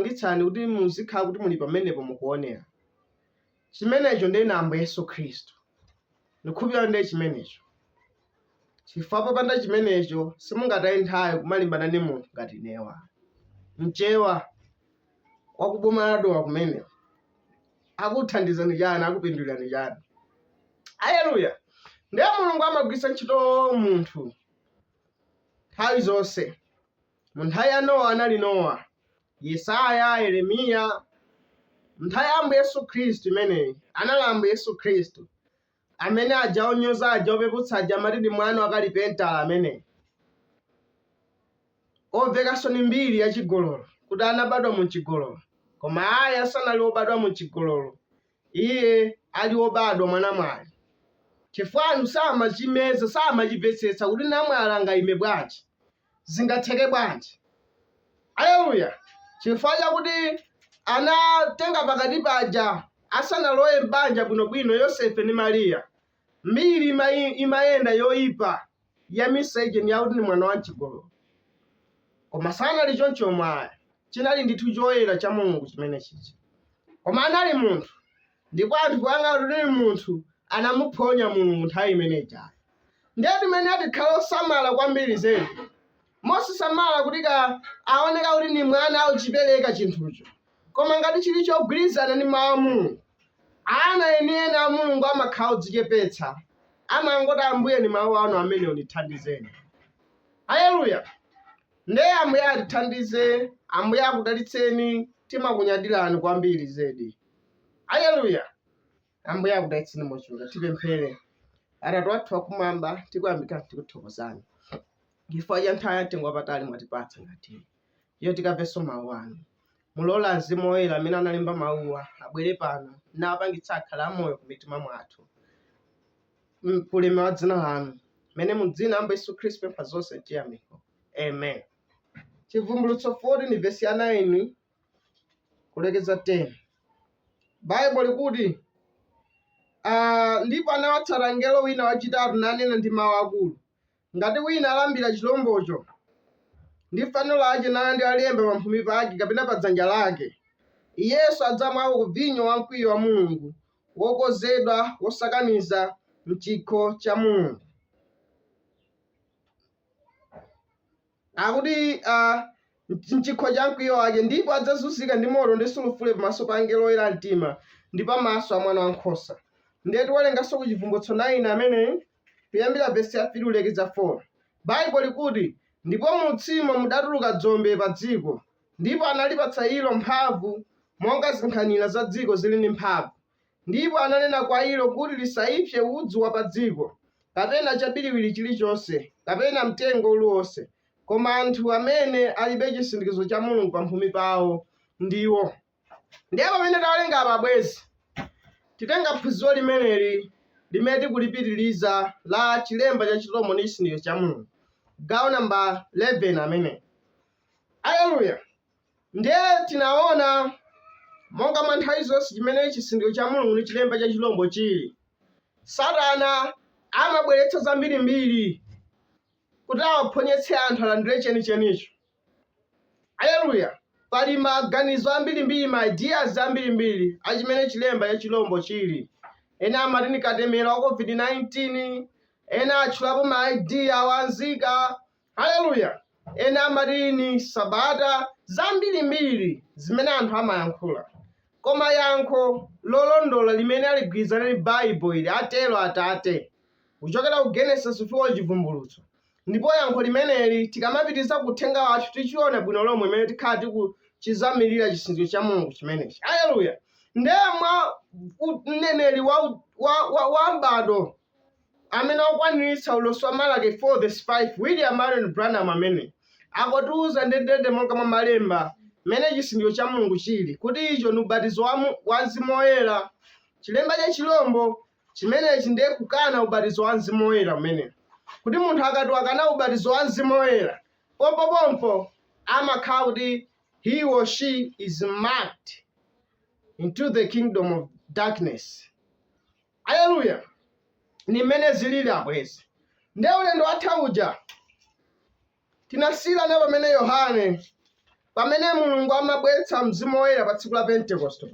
kupangitsani kuti muzikhala kuti muli pamenepo mukuonera. Chimenecho ndiye Ambuye Yesu Khristu. Ndikhulupirira ndiye chimenecho. Chifukwa popanda chimenecho simungataye nthawi kumalimbana ndi munthu ngati inewa. Mchewa wakubomaladowa kumene akuthandizani chani, akupindulirani chani. Haleluya. Ndiye Mulungu amagwiritsa ntchito munthu nthawi zonse. Mu nthawi ya Nowa anali Nowa, Yesaya, Yeremiya. Nthawi ya Ambuye Yesu Khristu imeneyi anali Ambuye Yesu Khristu amene aja onyoza aja opeputsa aja amati ndi mwana wakalipentala amene obvekanso ni mbiri yachigololo kuti anabadwa mu chigololo, koma ayi asanali obadwa mu chigololo, iye ali obadwa mwana mwali. Chifukwa anthu samachimeza samachimvetsetsa kuti namwali angayime bwanji, zingatheke bwanji. Haleluya. Chifukwa chakuti anatenga pakati paja asanalowe m'banja bwinobwino Yosefe ndi Mariya, mbiri imayenda yoyipa ya misejeni yakuti ni mwana wa chigololo. Koma sanali choncho mwayi, chinali ndithu choyera cha Mulungu chimene chichi. Koma anali munthu, ndipo anthu poyang'ana kuti ndi munthu anamuphonya Mulungu nthawi imeneyi. Ndiye timene atikhala osamala kwambiri zedi, mosasamala kuti aoneka kuti ni mwana auchipereka chinthucho. Koma ngati chili chogwirizana ndi mawu a Mulungu, ana enieni a Mulungu amakhala odzichepetsa, amangoti Ambuye ni mawu anu amene undithandizeni. Haleluya. Ndiye Ambuye atithandize, Ambuye akudalitseni, timakunyadirani kwambiri zedi. Haleluya. Ambuye akudalitseni mochuluka. Tipemphere. Atate wathu wakumwamba, tikuyamika tikuthokozani chifukwa cha nthawi yamtengo wapatali mwatipatsa ngati iyo tikamvenso mawu anu. Mulola Mzimu Woyera amene analemba mawuwa abwere pano nawapangitsa akhale amoyo ku mitima mwathu. Kulema wa dzina lanu mene mu dzina la Ambuye Yesu Khristu pempha zonse tiyamiko. Amen. Chivumbulutso 40 ni vesi ya 9 kulekeza 10. Bible likuti ndipo anawatsala ngelo wina wachitatu nanena ndi mawu akulu, ngati wina alambira chilombocho ndi fano lake nandi alemba pamphumi pake kapena pa dzanja lake, iyenso adzamwako vinyo wa mkwiyo wa Mulungu wokozedwa wosakaniza mchikho cha Mulungu. Akuti mchikho cha mkwiyo wake, ndipo adzazunzika ndi moto ndi sulufule pamaso pa angelo oyera mtima ndi pamaso a Mwana Wankhosa. Ndiye tiwerenganso ku Chivumbulutso 9 amene kuyambira vesi ya 3 kulekeza 4. Bible likuti ndipo mu tsimo mudatuluka dzombe pa dziko, ndipo analipatsa ilo mphamvu monga zinkhanira za dziko zili ndi mphamvu. Ndipo ananena kwa ilo kuti lisayipse udzu wa pa dziko, kapena chabiriwiri chilichonse, kapena mtengo uliwonse, koma anthu amene alibe chisindikizo cha Mulungu pamphumi pawo ndiwo. Ndiye pamene tawerenga apa abwezi, titenga phunziro limeneli limene tikulipitiriza la chilemba cha chirombo ndi chisindikizo cha Mulungu, gawo namba 11 amene. Haleluya. Ndiye tinaona monga mwa nthawi zonse chimene chisindikizo cha Mulungu ndi chilemba cha chirombo chili, Satana amabweretsa zambirimbiri kuti awaphonyetse anthu alandire chenichenicho. Haleluya. Pali maganizo ambirimbiri, ma ideas ambirimbiri achimene chilemba cha chirombo chili. Ena amati ni katemera wa COVID-19, ena atchulapo ma idea wanzika. Haleluya. Ena amati ni sabata, zambirimbiri zimene anthu amayankhula. Koma yankho lolondola limene aligwirizana ndi Bible ili atero Atate kuchokera ku Genesis 4 Chivumbulutso. Ndipo yankho limeneli tikamapitiriza kuthenga wathu tichiona bwino lomwe imene tikhala tikuchizamirira chisindikizo cha Mulungu chimenechi. Haleluya. Ndiye mwa mneneri wa mbado amene akwaniritsa ulosi wa Malaki 4:5, William Marion Branham amene akutiuza ndendende monga mwa malemba mene chisindikizo cha Mulungu chili, kuti icho ni ubatizo wa Mzimu Woyera. Chilemba cha chilombo chimenechi ndiye kukana ubatizo wa Mzimu Woyera umene. Kuti munthu akati akana ubatizo wa Mzimu Woyera, pompopompo amakhala kuti he or she is marked into the kingdom of darkness. Haleluya. Ni mene zilili abwezi. Ndiye ulendo watha uja tinasila na pamene Yohane pamene Mulungu amabweretsa Mzimu Woyera pa tsiku la Pentekoste,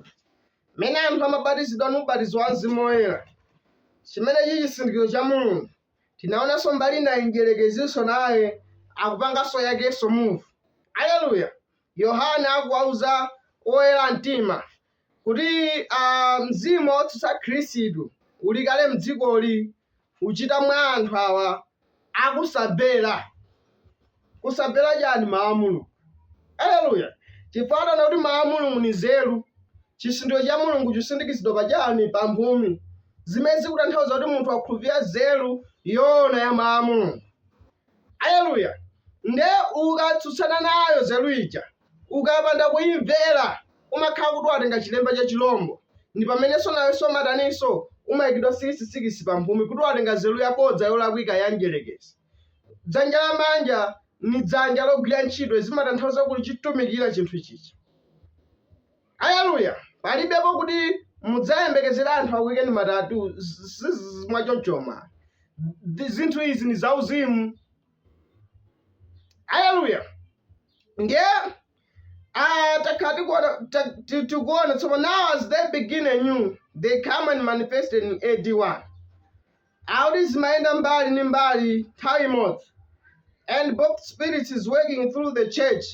mene anthu amabatizidwa ndi ubatizo wa Mzimu Woyera, chimene chichi chizindikiro cha Mulungu. Tinaonanso mbali ina mdierekezi naye akupanganso yakenso move. Haleluya! Yohana akuwauza oyera mtima kuti mzimu wotsutsa Khristu uli kale m'dzikoli, uchita mwa anthu awa akusabera. Kusabera chani? Mawu a Mulungu. Haleluya! chifukwa kuti mawu a Mulungu ni nzeru. Chisindikiro cha Mulungu chisindikizidwa pachani? Pa mphumi. Zimene zikutanthauza kuti munthu akhulupirira nzeru yoona ya mawu a Mulungu. Haleluya! Nde ukatsutsana nayo nzeru ija, ukapanda kuyimvera, umakhala kuti watenga chilemba cha chilombo. Ndi pamenenso nawenso mataninso umayikidwa 666 pa mphumi kuti watenga nzeru yabodza yolakwika ya mdierekezi. Dzanja lamanja ni dzanja logwira ntchito, zimatanthauza kuti chitumikira chinthu chicha. Haleluya! Palibepo kuti mudzayembekezera anthu a weekend matatu mwachonchoma. Zinthu izi ni zauzimu. Haleluya! Ndiye tikuona so now as they begin anew, they come and manifested in AD 1. Audi zimaenda mbali ni mbali nthawi imodzi, and both spirits is working through the church.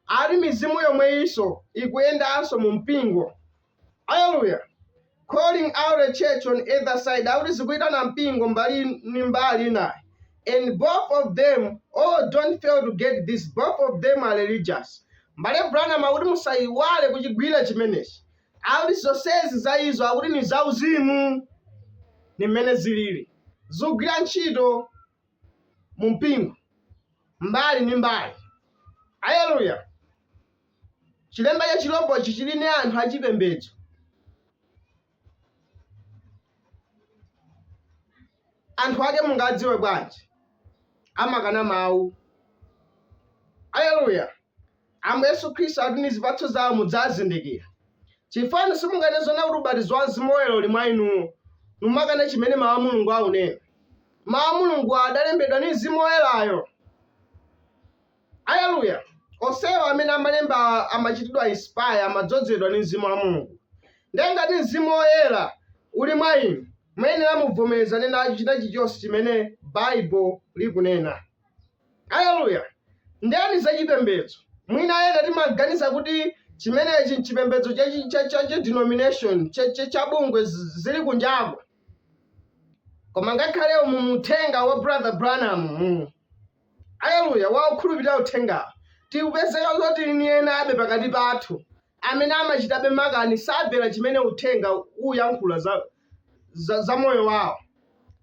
Ali mizimu yomweyinso ikuyendanso mu mpingo. Haleluya! Calling out the church on either side. Audi zikuitana mpingo mbali ni mbali naye. And both of them, don't fail to get this, both of them are religious. Mbale Branham akuti musayiwale kuchigwira chimenechi. Akuti zonsezi za izo akuti ni zauzimu, ni mmene zilili. Zikugwira ntchito mu mpingo mbali ni mbali. Haleluya! Chilemba cha chilombochi chili ndi anthu achipembedzo. Anthu ake mungadziwe bwanji? Amakana mawu. Haleluya! Ambuye Yesu Khristu ati ni zipatso zawo mudzazindikira. Chifukwa simunganezona kuti ubatizo wa Mzimu Woyera uli mwa inuwo, numakana chimene mawu a Mulungu aunena. Mawu a Mulungu adalembedwa ndi Mzimu Woyerayo. Haleluya! Onsewo amene amalemba amachitidwa inspire, amadzozedwa ndi Mzimu wa Mulungu. Ndiye ngati Mzimu Woyera uli mwa inu, muyenera muvomerezane nacho chilichonse chimene Bible likunena. Haleluya! Ndiyani zachipembedzo? Mwina ena timaganiza kuti chimenechi nchipembedzo cha denomination, cha bungwe zili kunjako. Koma ngakhale umuthenga wa Brother Branham, haleluya, wakukhulupirira uthenga, tikupezeka kuti ni ena abe pakati pathu amene amachitabe makani, sabera chimene uthenga uyankhula za moyo wawo.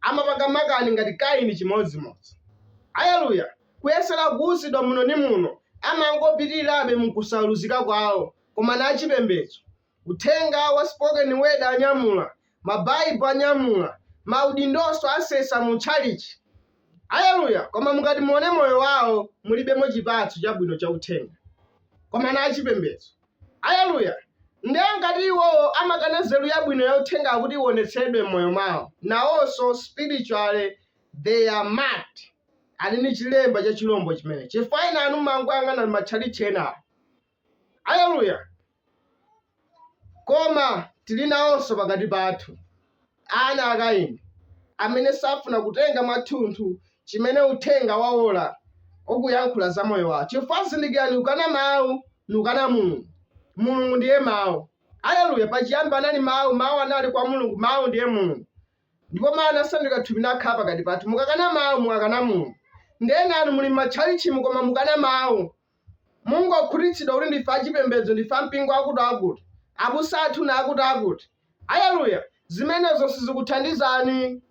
Amapanga makani ngati Kaini chimodzimodzi. Haleluya! Kuyesera kuwusidwa muno ni muno, amangopitirirabe mukusaluzika kwawo. Koma na chipembedzo, uthenga wa spoken word anyamula, mabaibu anyamula, maudindonso asesa mu chalichi. Haleluya! Koma mukati muone moyo wawo mulibemo chipatso chabwino cha uthenga. Koma na chipembedzo. Haleluya! Ndiye ngati iwo amakana nzeru yabwino ya uthenga kuti ionetsedwe m'moyo mwawo, nawonso spiritually they are mad. Ali ni chilemba cha chilombo chimene chifukwa inu mangwang'ana matchalichi enawo. Haleluya! Koma tili nawonso pakati pathu ana a Kaini amene safuna kutenga mwathunthu chimene uthenga wawola okuyankhula za moyo wawo. Chifukwa zindikirani, ukana mawu ni ukana Mulungu. Mulungu ndiye mawu. Haleluya! Pachiyambi anali mawu, mawu anali kwa Mulungu, mawu ndiye Mulungu. Ndipo mawu anasanduka thupi nakhala pakati pathu. Mukakana mawu mukakana Mulungu. Ndiye nanu muli matchalichi koma mukana mawu. Mungu akhutitsidwa kuti ndife achipembedzo, ndife mpingo akuti abusa athu na akuti. Haleluya! Zimenezo sizikuthandizani.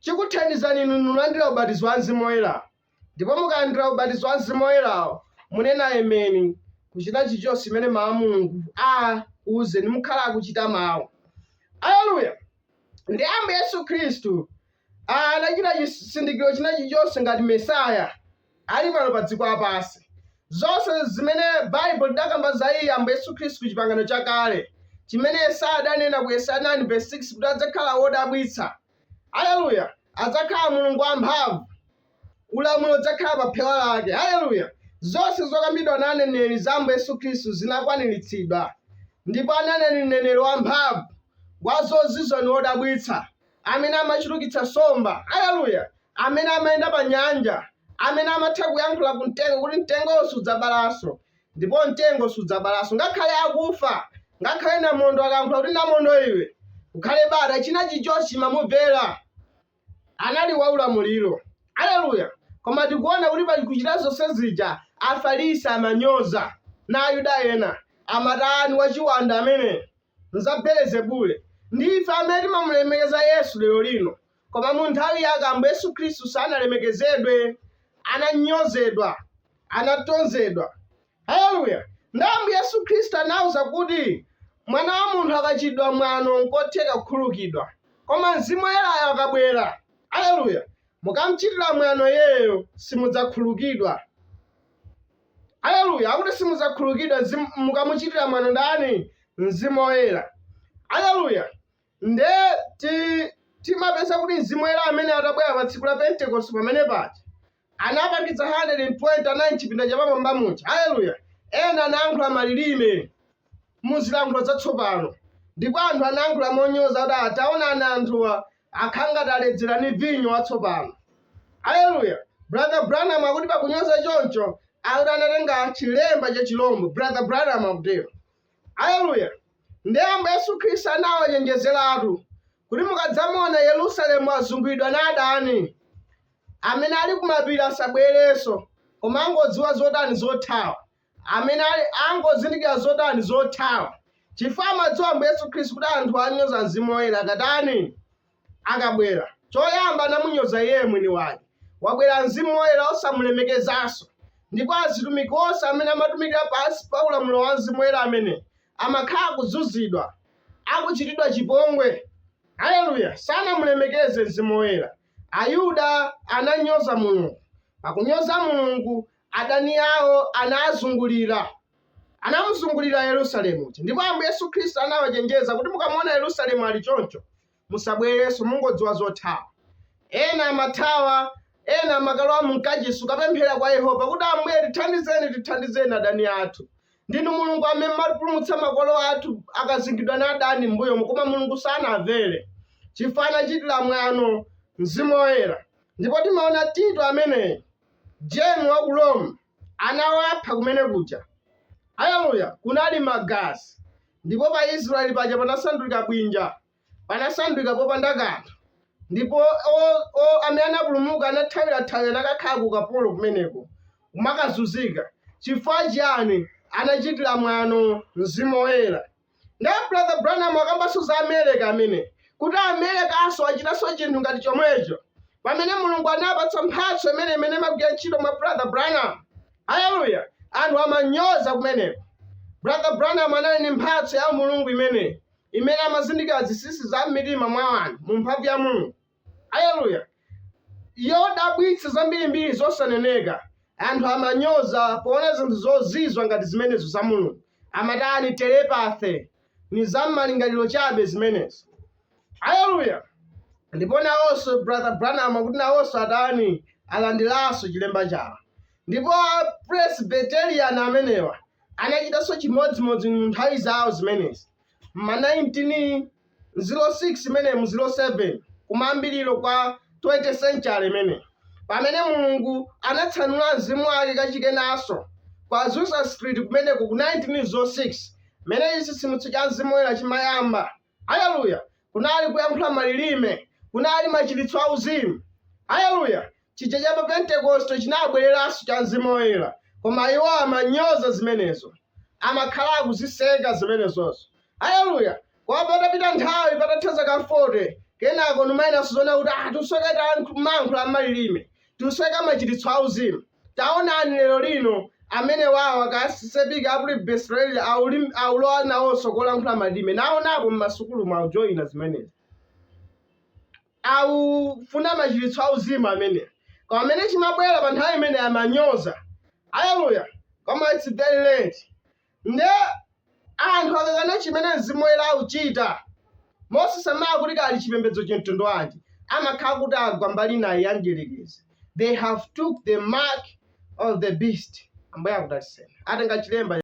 Chikuthandizani inu nulandira ubatizo wa Mzimu Woyera. Ndipo mukalandira ubatizo wa Mzimu Woyerawo munena ameni kuchita chilichonse chimene mawu a Mulungu uze ni mukhala akuchita mawu. Haleluya! Ndi Ambuye Yesu Khristu anachita chizindikiro china chilichonse ngati Mesaya ali pano pa dziko lapansi. Zonse zimene Bible lidakamba za iye Ambuye Yesu Khristu ku chipangano chakale, chimene Yesaya adanena ku Yesaya 9:6 kuti adzakhala wodabwitsa. Haleluya! Adzakhala Mulungu wamphamvu, ulamulo udzakhala pa phewa lake. Haleluya! zonse zokambidwa na aneneri za Ambuye Yesu Khristu zinakwaniritsidwa, ndipo ananena mneneri wamphamvu wa zozizwa ndi wodabwitsa, amene amachulukitsa nsomba, aleluya, amene amayenda pa nyanja, amene amatha kuyankhula ku mtengo kuti mtengo sudzabalanso, ndipo mtengo sudzabalanso, ngakhale akufa, ngakhale namondo akayankhula kuti namondo iwe ukhale bata, china chilichonse chimamumvera. Anali waulamuliro, aleluya. Koma tikuona kuti pakuchita zonse zija Afarisi amanyoza na Ayuda ena amatani wachiwanda amene nza Belezebule. Ndife amene timamulemekeza Yesu lero lino, koma mu nthawi yake Ambuye Yesu Khristu sanalemekezedwe, ananyozedwa, anatonzedwa, haleluya. Ndi Ambuye Yesu Khristu anawuza kuti mwana wa munthu akachidwa mwano nkotheka kukhululukidwa, koma Mzimu Woyerayo akabwera, haleluya, mukamchitira mwano yeyo simudzakhululukidwa, haleluya. Akuti simudzakhululukidwa mukamuchitira mwano ndani? Mzimu Woyera, haleluya. Nde timapeza kuti Mzimu Woyera amene atabwera pa tsiku la Pentekoste pamene paja anapangitsa 120 anali chipinda chapamwamba muja, haleluya. Ena anayankhula malilime muzilankhulo zatsopano, ndipo anthu anayankhula monyoza kuti ataonani anthuwa akhangati aledzera ni vinyo watsopano, haleluya. Brother Branham akuti pakunyoza choncho akuti anatenga chilemba cha chilombo, Brother Branham akutero, haleluya. Ndi Ambuye Yesu Khristu anawachenjezeratu kuti mukadzamuona Yerusalemu azungulidwa na adani, amene ali kumapiri asabwerenso, koma angodziwa zotani zothawa, amene angozindikira zotani zothawa, chifukwa amadziwa Ambuye Yesu Khristu kuti anthu anyoza Mzimu Woyera akatani akabwera. Choyamba anamunyoza iye mwini wake, wabwera Mzimu Woyera osamulemekezanso, ndipo azitumiki onse amene amatumikira pansi pa ulamuliro wa Mzimu Woyera amene amakhala kuzunzidwa, akuchitidwa chipongwe, haleluya, sanamulemekeze Mzimu Woyera. Ayuda ananyoza Mulungu, pakunyoza Mulungu adani awo anazungulira, anamuzungulira Yerusalemu, ndipo Ambuye Yesu Khristu anawachenjeza kuti mukamuona Yerusalemu ali choncho musabwerenso, mungodziwa zothawa. Ena amathawa, ena amakalowa mkachisi kapemphera kwa Yehova kuti Ambuye tithandizeni adani athu. Ndinu Mulungu amene matipulumutsa makolo athu akazingidwa na adani m'mbuyomo, koma Mulungu sanamvere, chifukwa anachitira mwano Mzimu Woyera. Ndipo timaona Tito amene Jemu wa ku Roma anawapha kumene kuja, haleluya, kunali magazi, ndipo pa Israeli paja panasandulika bwinja, panasandulika popanda kanthu, ndipo amene anapulumuka anathawira nakakhala ku kapolo kumeneko kumakazunzika. Chifukwa chiyani? Anachitira mwano Mzimu Woyera. Ndi Brother Branham akambanso za Amerika amene kuti Amerikanso achitanso chinthu ngati chomwecho, pamene Mulungu anapatsa mphatso imene magwira ntchito mwa Brother Branham, haleluya. Anthu amanyoza kumeneko. Brother Branham anali ndi mphatso ya Mulungu imene amazindikira zinsinsi za m'mitima mwa anthu mu mphamvu ya Mulungu, haleluya, yodabwitsa zambirimbiri zosaneneka. Anthu amanyoza poona zinthu zozizwa ngati zimenezo za Mulungu, amatani telepathy ni za m'malingaliro chabe zimenezo, haleluya. Ndipo nawonso Brother Branham akuti nawonso adani alandiranso chilemba chawo, ndipo Presbyterian amenewa anachitanso chimodzimodzi nthawi zawo zimenezi ma 1906 imene mu 07 kumayambiriro kwa 20th century imene, pamene Mulungu anatsanula Mzimu wake kachikenanso kwa Azusa Street kumeneko ku 1906, mene chitsitsimutso cha Mzimu Woyera chimayamba, haleluya. Kunali kuyankhula malilime, kunali machiritso auzimu, haleluya. Chija cha Pentekoste chinabwereranso cha Mzimu Woyera, koma iwo amanyoza zimenezo, amakhala akuziseka zimenezozo, haleluya. Kwa patapita nthawi patatha zaka 40 kenako numayenanso zona kuti tusweka mankhula malilime, tusweka machiritso auzimu. Taonani lero lino amene wawo akasisepika apuli Besreli aulowa nawonso kolankhula malilime, naonapo m'masukulu maujoyina zimenezi, aufuna machiritso auzimu amene, koma amene chimabwera pa nthawi imene amanyoza, haleluya. Koma it's very late. Nde anthu akakana chimene Mzimu Woyera auchita mosasamala kuti kali chipembedzo chemtundu wanji, amakhala kuti agwa mbali naye angelekezi. They have took the mark of the beast, ambuye akudalitseni. Atenga chilemba